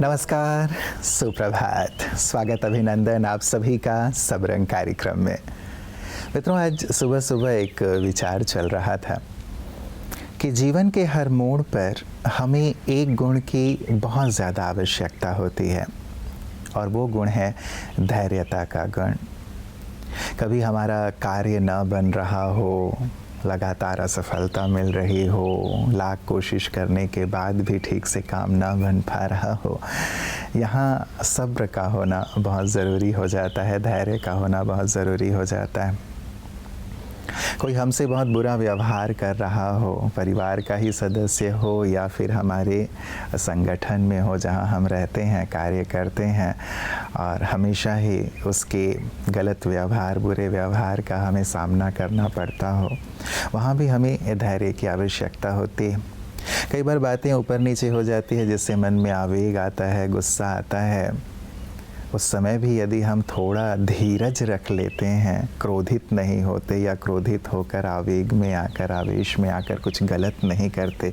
नमस्कार, सुप्रभात, स्वागत अभिनंदन आप सभी का सब रंग कार्यक्रम में। मित्रों, आज सुबह सुबह एक विचार चल रहा था कि जीवन के हर मोड़ पर हमें एक गुण की बहुत ज़्यादा आवश्यकता होती है और वो गुण है धैर्यता का गुण। कभी हमारा कार्य न बन रहा हो, लगातार असफलता मिल रही हो, लाख कोशिश करने के बाद भी ठीक से काम ना बन पा रहा हो, यहाँ सब्र का होना बहुत ज़रूरी हो जाता है, धैर्य का होना बहुत ज़रूरी हो जाता है। कोई हमसे बहुत बुरा व्यवहार कर रहा हो, परिवार का ही सदस्य हो या फिर हमारे संगठन में हो जहाँ हम रहते हैं, कार्य करते हैं, और हमेशा ही उसके गलत व्यवहार, बुरे व्यवहार का हमें सामना करना पड़ता हो, वहाँ भी हमें धैर्य की आवश्यकता होती है। कई बार बातें ऊपर नीचे हो जाती है, जिससे मन में आवेग आता है, गुस्सा आता है। उस समय भी यदि हम थोड़ा धीरज रख लेते हैं, क्रोधित नहीं होते या क्रोधित होकर आवेग में आकर, आवेश में आकर कुछ गलत नहीं करते,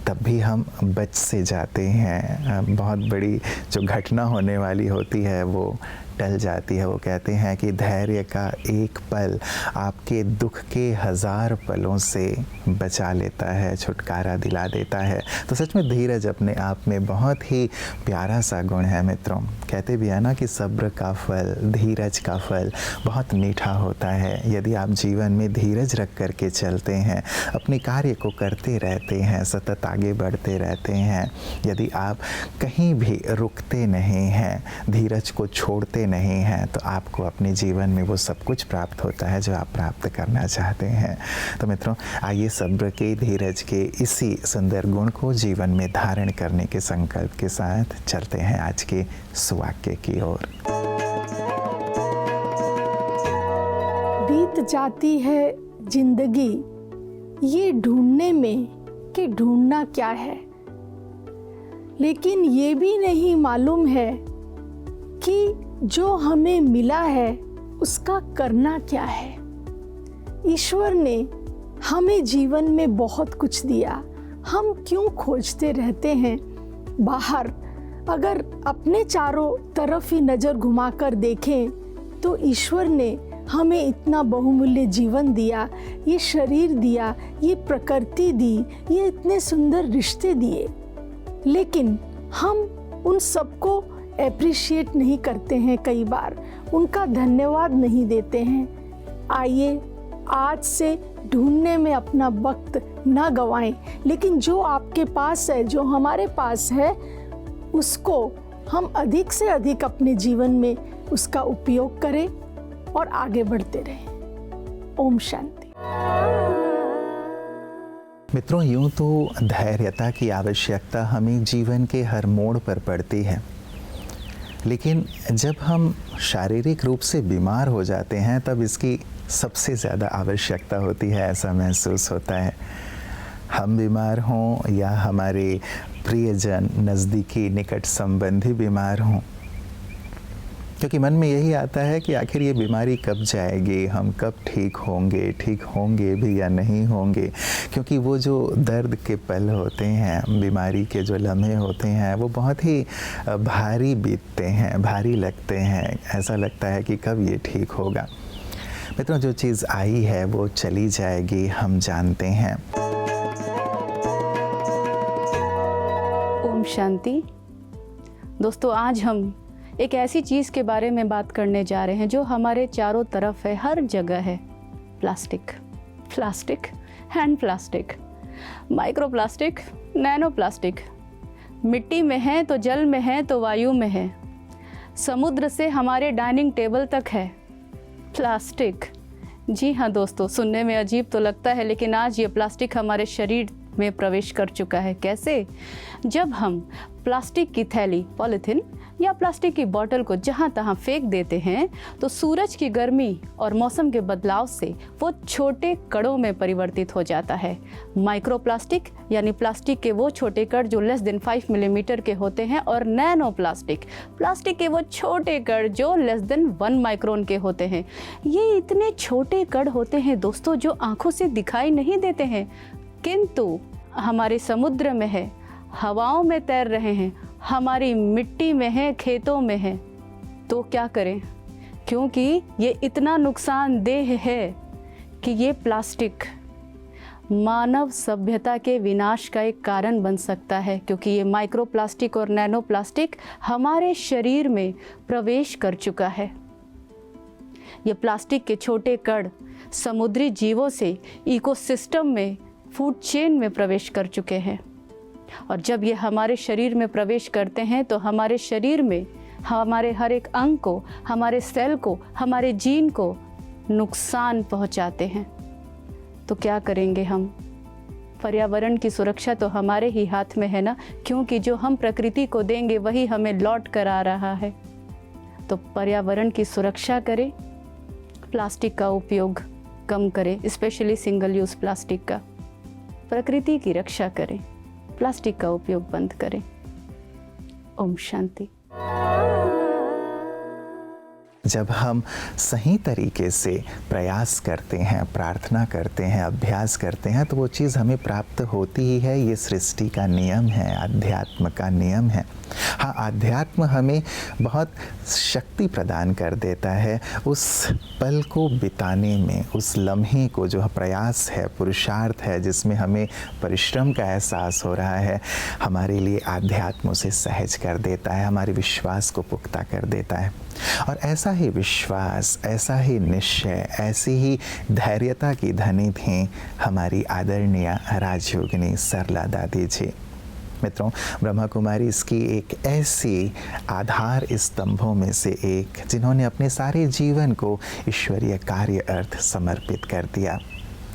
तब भी हम बच से जाते हैं। बहुत बड़ी जो घटना होने वाली होती है वो टल जाती है। वो कहते हैं कि धैर्य का एक पल आपके दुख के 1000 पलों से बचा लेता है, छुटकारा दिला देता है। तो सच में धीरज अपने आप में बहुत ही प्यारा सा गुण है मित्रों। कहते भी है ना कि सब्र का फल, धीरज का फल बहुत मीठा होता है। यदि आप जीवन में धीरज रख कर के चलते हैं, अपने कार्य को करते रहते हैं, सतत आगे बढ़ते रहते हैं, यदि आप कहीं भी रुकते नहीं हैं, धीरज को छोड़ते नहीं हैं, तो आपको अपने जीवन में वो सब कुछ प्राप्त होता है जो आप प्राप्त करना चाहते हैं। तो मित्रों, आइए सब्र के, धीरज के इसी सुंदर गुण को जीवन में धारण करने के संकल्प के साथ चलते हैं आज के सुवाक्य की ओर। बीत जाती है जिंदगी ये ढूंढने में कि ढूंढना क्या है, लेकिन ये भी नहीं मालूम है कि जो हमें मिला है उसका करना क्या है। ईश्वर ने हमें जीवन में बहुत कुछ दिया, हम क्यों खोजते रहते हैं बाहर। अगर अपने चारों तरफ ही नज़र घुमाकर देखें तो ईश्वर ने हमें इतना बहुमूल्य जीवन दिया, ये शरीर दिया, ये प्रकृति दी, ये इतने सुंदर रिश्ते दिए, लेकिन हम उन सबको एप्रिशिएट नहीं करते हैं। कई बार उनका धन्यवाद नहीं देते हैं। आइए आज से ढूंढने में अपना वक्त ना गवाएं, लेकिन जो आपके पास है, जो हमारे पास है, उसको हम अधिक से अधिक अपने जीवन में उसका उपयोग करें और आगे बढ़ते रहें। ओम शांति। मित्रों, यूँ तो धैर्यता की आवश्यकता हमें जीवन के हर मोड़ पर पड़ती है, लेकिन जब हम शारीरिक रूप से बीमार हो जाते हैं तब इसकी सबसे ज़्यादा आवश्यकता होती है, ऐसा महसूस होता है। हम बीमार हों या हमारे प्रियजन, नज़दीकी, निकट संबंधी बीमार हों, क्योंकि मन में यही आता है कि आखिर ये बीमारी कब जाएगी, हम कब ठीक होंगे भी या नहीं होंगे। क्योंकि वो जो दर्द के पल होते हैं, बीमारी के जो लम्हे होते हैं, वो बहुत ही भारी बीतते हैं, भारी लगते हैं। ऐसा लगता है कि कब ये ठीक होगा। मित्रों, जो चीज़ आई है वो चली जाएगी, हम जानते हैं। ओम शांति। दोस्तों, आज हम एक ऐसी चीज़ के बारे में बात करने जा रहे हैं जो हमारे चारों तरफ है, हर जगह है। Plastic, plastic, hand plastic, micro plastic, nano plastic. मिट्टी में है तो जल में है तो वायु में है, समुद्र से हमारे डाइनिंग टेबल तक है प्लास्टिक। जी हाँ दोस्तों, सुनने में अजीब तो लगता है, लेकिन आज ये प्लास्टिक हमारे शरीर में प्रवेश कर चुका है। कैसे? जब हम प्लास्टिक की थैली, पॉलीथीन या प्लास्टिक की बोतल को जहाँ तहाँ फेंक देते हैं तो सूरज की गर्मी और मौसम के बदलाव से वो छोटे कणों में परिवर्तित हो जाता है। माइक्रो प्लास्टिक यानी प्लास्टिक के वो छोटे कण जो लेस देन 5 मिलीमीटर के होते हैं, और नैनो प्लास्टिक, प्लास्टिक के वो छोटे कण जो लेस देन 1 माइक्रोन के होते हैं। ये इतने छोटे कण होते हैं दोस्तों जो आंखों से दिखाई नहीं देते हैं, किंतु हमारे समुद्र में है, हवाओं में तैर रहे हैं, हमारी मिट्टी में है, खेतों में है, तो क्या करें? क्योंकि ये इतना नुकसानदेह है कि ये प्लास्टिक मानव सभ्यता के विनाश का एक कारण बन सकता है, क्योंकि ये माइक्रो प्लास्टिक और नैनो प्लास्टिक हमारे शरीर में प्रवेश कर चुका है। ये प्लास्टिक के छोटे कण समुद्री जीवों से इकोसिस्टम में, फूड चेन में प्रवेश कर चुके हैं, और जब ये हमारे शरीर में प्रवेश करते हैं तो हमारे शरीर में हमारे हर एक अंग को, हमारे सेल को, हमारे जीन को नुकसान पहुंचाते हैं। तो क्या करेंगे हम? पर्यावरण की सुरक्षा तो हमारे ही हाथ में है ना, क्योंकि जो हम प्रकृति को देंगे वही हमें लौट कर आ रहा है। तो पर्यावरण की सुरक्षा करें, प्लास्टिक का उपयोग कम करें, स्पेशली सिंगल यूज़ प्लास्टिक का। प्रकृति की रक्षा करें, प्लास्टिक का उपयोग बंद करें। ओम शांति। जब हम सही तरीके से प्रयास करते हैं, प्रार्थना करते हैं, अभ्यास करते हैं, तो वो चीज़ हमें प्राप्त होती ही है। ये सृष्टि का नियम है, अध्यात्म का नियम है। हाँ, अध्यात्म हमें बहुत शक्ति प्रदान कर देता है उस पल को बिताने में, उस लम्हे को, जो प्रयास है, पुरुषार्थ है, जिसमें हमें परिश्रम का एहसास हो रहा है, हमारे लिए अध्यात्म उसे सहज कर देता है, हमारे विश्वास को पुख्ता कर देता है। और ऐसा ही विश्वास, ऐसा ही निश्चय, ऐसी ही धैर्यता की धनी थी हमारी आदरणीय राजयोगिनी सरला दादी जी। मित्रों, ब्रह्मा कुमारी इसकी एक ऐसी आधार स्तंभों में से एक, जिन्होंने अपने सारे जीवन को ईश्वरीय कार्य अर्थ समर्पित कर दिया।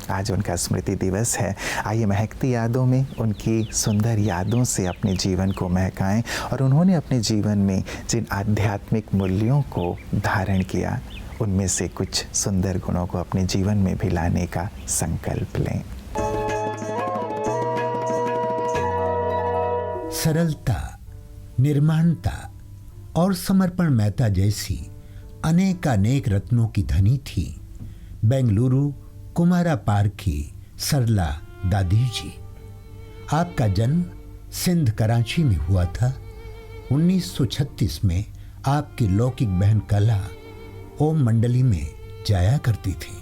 आज उनका स्मृति दिवस है। आइए महकती यादों में, उनकी सुंदर यादों से अपने जीवन को महकाएं और उन्होंने अपने जीवन में जिन आध्यात्मिक मूल्यों को धारण किया, उनमें से कुछ सुंदर गुणों को अपने जीवन में भी लाने का संकल्प लें। सरलता, निर्माणता और समर्पण महता जैसी अनेकानेक रत्नों की धनी थी बेंगलुरु कुमारा पार्क की सरला दादी जी। आपका जन्म सिंध कराची में हुआ था। 1936 में आपकी लौकिक बहन कला ओम मंडली में जाया करती थी।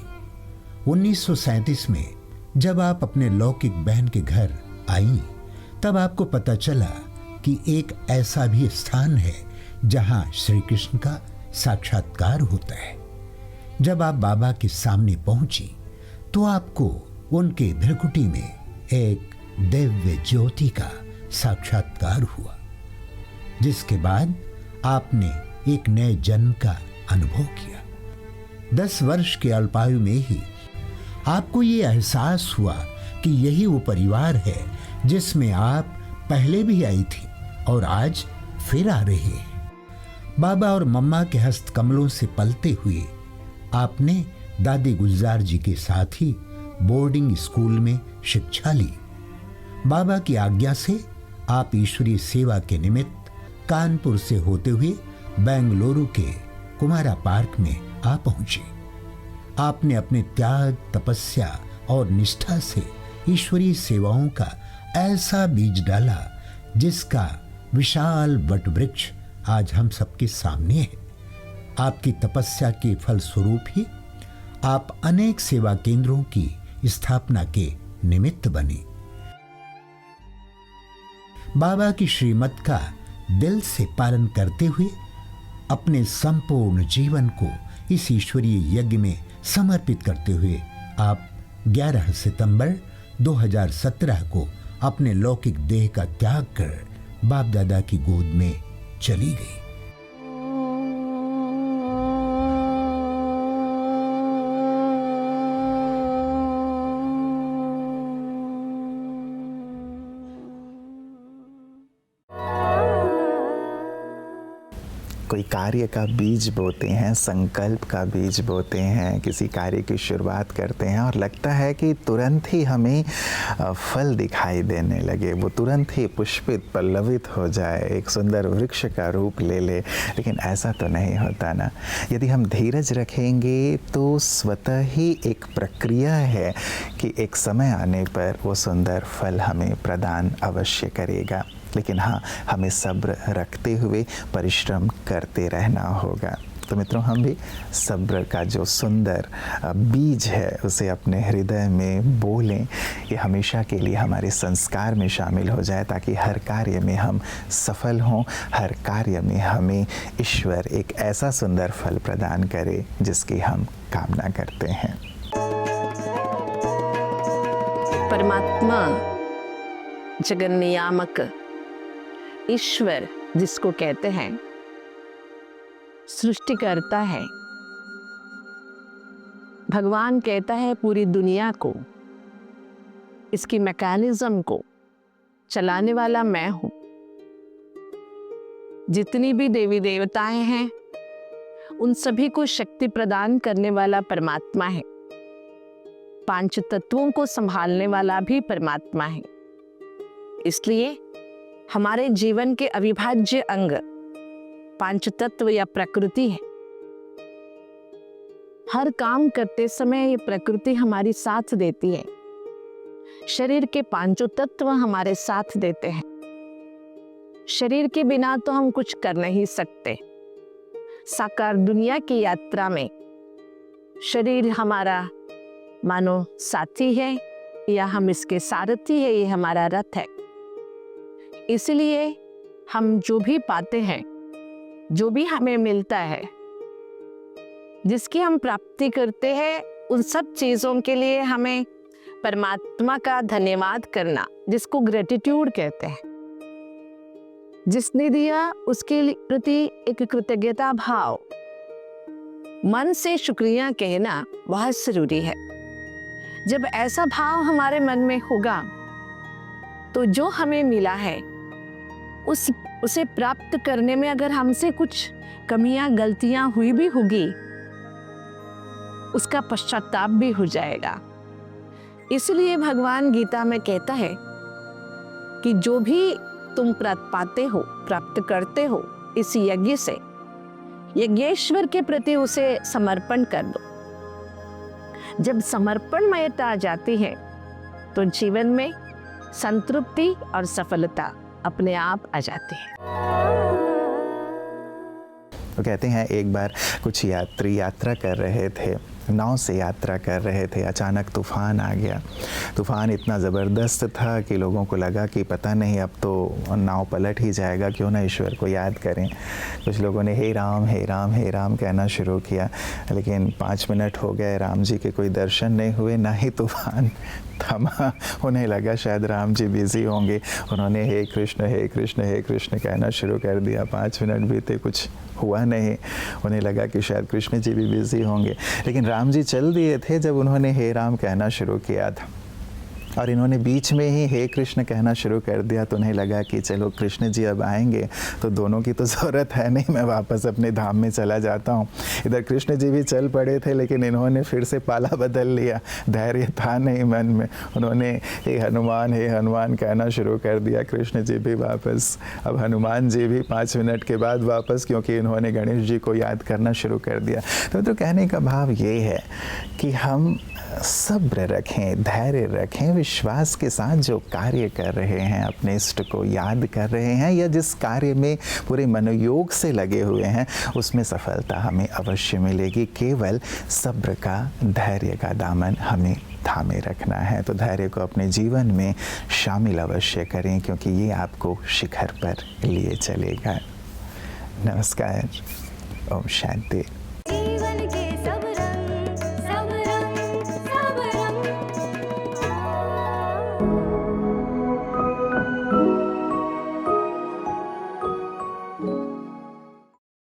1937 में जब आप अपने लौकिक बहन के घर आईं, तब आपको पता चला कि एक ऐसा भी स्थान है जहां श्री कृष्ण का साक्षात्कार होता है। जब आप बाबा के सामने पहुंची तो आपको उनके भ्रकुटी में एक दिव्य ज्योति का साक्षात्कार हुआ, जिसके बाद आपने एक नए जन्म का अनुभव किया। 10 वर्ष के अल्पायु में ही आपको ये एहसास हुआ कि यही वो परिवार है जिसमें आप पहले भी आई थी और आज फिर आ रही है। बाबा और मम्मा के हस्त कमलों से पलते हुए आपने दादी गुलजार जी के साथ ही बोर्डिंग स्कूल में शिक्षा ली। बाबा की आज्ञा से आप ईश्वरीय सेवा के निमित्त कानपुर से होते हुए बेंगलुरु के कुमारा पार्क में आ पहुंचे। आपने अपने त्याग, तपस्या और निष्ठा से ईश्वरीय सेवाओं का ऐसा बीज डाला जिसका विशाल वट वृक्ष आज हम सबके सामने है। आपकी तपस्या के फल स्वरूप ही आप अनेक सेवा केंद्रों की स्थापना के निमित्त बने। बाबा की श्रीमत का दिल से पालन करते हुए अपने संपूर्ण जीवन को इस ईश्वरीय यज्ञ में समर्पित करते हुए आप 11 सितंबर 2017 को अपने लौकिक देह का त्याग कर बाप दादा की गोद में चली गई। कोई कार्य का बीज बोते हैं, संकल्प का बीज बोते हैं, किसी कार्य की शुरुआत करते हैं और लगता है कि तुरंत ही हमें फल दिखाई देने लगे, वो तुरंत ही पुष्पित, पल्लवित हो जाए, एक सुंदर वृक्ष का रूप ले ले। लेकिन ऐसा तो नहीं होता ना। यदि हम धीरज रखेंगे तो स्वतः ही एक प्रक्रिया है कि एक समय आने पर वो सुंदर फल हमें प्रदान अवश्य करेगा। लेकिन हाँ, हमें सब्र रखते हुए परिश्रम करते रहना होगा। तो मित्रों, हम भी सब्र का जो सुंदर बीज है उसे अपने हृदय में बोलें। ये हमेशा के लिए हमारे संस्कार में शामिल हो जाए, ताकि हर कार्य में हम सफल हों, हर कार्य में हमें ईश्वर एक ऐसा सुंदर फल प्रदान करे जिसकी हम कामना करते हैं। परमात्मा, जगन नियामक, ईश्वर जिसको कहते हैं, सृष्टि करता है। भगवान कहता है पूरी दुनिया को, इसकी मैकेनिज्म को चलाने वाला मैं हूं। जितनी भी देवी देवताएं हैं उन सभी को शक्ति प्रदान करने वाला परमात्मा है। पांच तत्वों को संभालने वाला भी परमात्मा है। इसलिए हमारे जीवन के अविभाज्य अंग पांच तत्व या प्रकृति है। हर काम करते समय ये प्रकृति हमारी साथ देती है। शरीर के पांचों तत्व हमारे साथ देते हैं। शरीर के बिना तो हम कुछ कर नहीं सकते। साकार दुनिया की यात्रा में शरीर हमारा मानो साथी है, या हम इसके सारथी है, ये हमारा रथ है। इसलिए हम जो भी पाते हैं, जो भी हमें मिलता है, जिसकी हम प्राप्ति करते हैं, उन सब चीज़ों के लिए हमें परमात्मा का धन्यवाद करना, जिसको ग्रेटिट्यूड कहते हैं। जिसने दिया उसके प्रति एक कृतज्ञता भाव, मन से शुक्रिया कहना बहुत जरूरी है। जब ऐसा भाव हमारे मन में होगा तो जो हमें मिला है उसे प्राप्त करने में अगर हमसे कुछ कमियां गलतियां हुई भी होगी, उसका पश्चाताप भी हो जाएगा। इसलिए भगवान गीता में कहता है कि जो भी तुम पाते हो, प्राप्त करते हो, इस यज्ञ से यज्ञेश्वर के प्रति उसे समर्पण कर दो। जब समर्पणमयता आ जाती है तो जीवन में संतृप्ति और सफलता अपने आप आ जाती है। तो कहते हैं एक बार कुछ यात्री यात्रा कर रहे थे, नाव से यात्रा कर रहे थे, अचानक तूफ़ान आ गया। तूफ़ान इतना ज़बरदस्त था कि लोगों को लगा कि पता नहीं अब तो नाव पलट ही जाएगा, क्यों ना ईश्वर को याद करें। कुछ लोगों ने हे राम हे राम हे राम कहना शुरू किया, लेकिन 5 मिनट हो गए, राम जी के कोई दर्शन नहीं हुए, ना ही तूफ़ान थमा। उन्हें लगा शायद राम जी बिज़ी होंगे। उन्होंने हे कृष्ण हे कृष्ण हे कृष्ण कहना शुरू कर दिया। 5 मिनट बीते, कुछ हुआ नहीं। उन्हें लगा कि शायद कृष्ण जी भी बिज़ी होंगे, लेकिन राम जी चल दिए थे जब उन्होंने हे राम कहना शुरू किया था। और इन्होंने बीच में ही हे कृष्ण कहना शुरू कर दिया, तो उन्हें लगा कि चलो कृष्ण जी अब आएंगे तो दोनों की तो ज़रूरत है नहीं, मैं वापस अपने धाम में चला जाता हूँ। इधर कृष्ण जी भी चल पड़े थे, लेकिन इन्होंने फिर से पाला बदल लिया, धैर्य था नहीं मन में। उन्होंने हे हनुमान कहना शुरू कर दिया। कृष्ण जी भी वापस, अब हनुमान जी भी 5 मिनट के बाद वापस, क्योंकि इन्होंने गणेश जी को याद करना शुरू कर दिया। तो कहने का भाव ये है कि हम सब्र रखें, धैर्य रखें, विश्वास के साथ जो कार्य कर रहे हैं, अपने इष्ट को याद कर रहे हैं, या जिस कार्य में पूरे मनोयोग से लगे हुए हैं, उसमें सफलता हमें अवश्य मिलेगी। केवल सब्र का, धैर्य का दामन हमें थामे रखना है। तो धैर्य को अपने जीवन में शामिल अवश्य करें, क्योंकि ये आपको शिखर पर लिए चलेगा। नमस्कार, ओम शांति।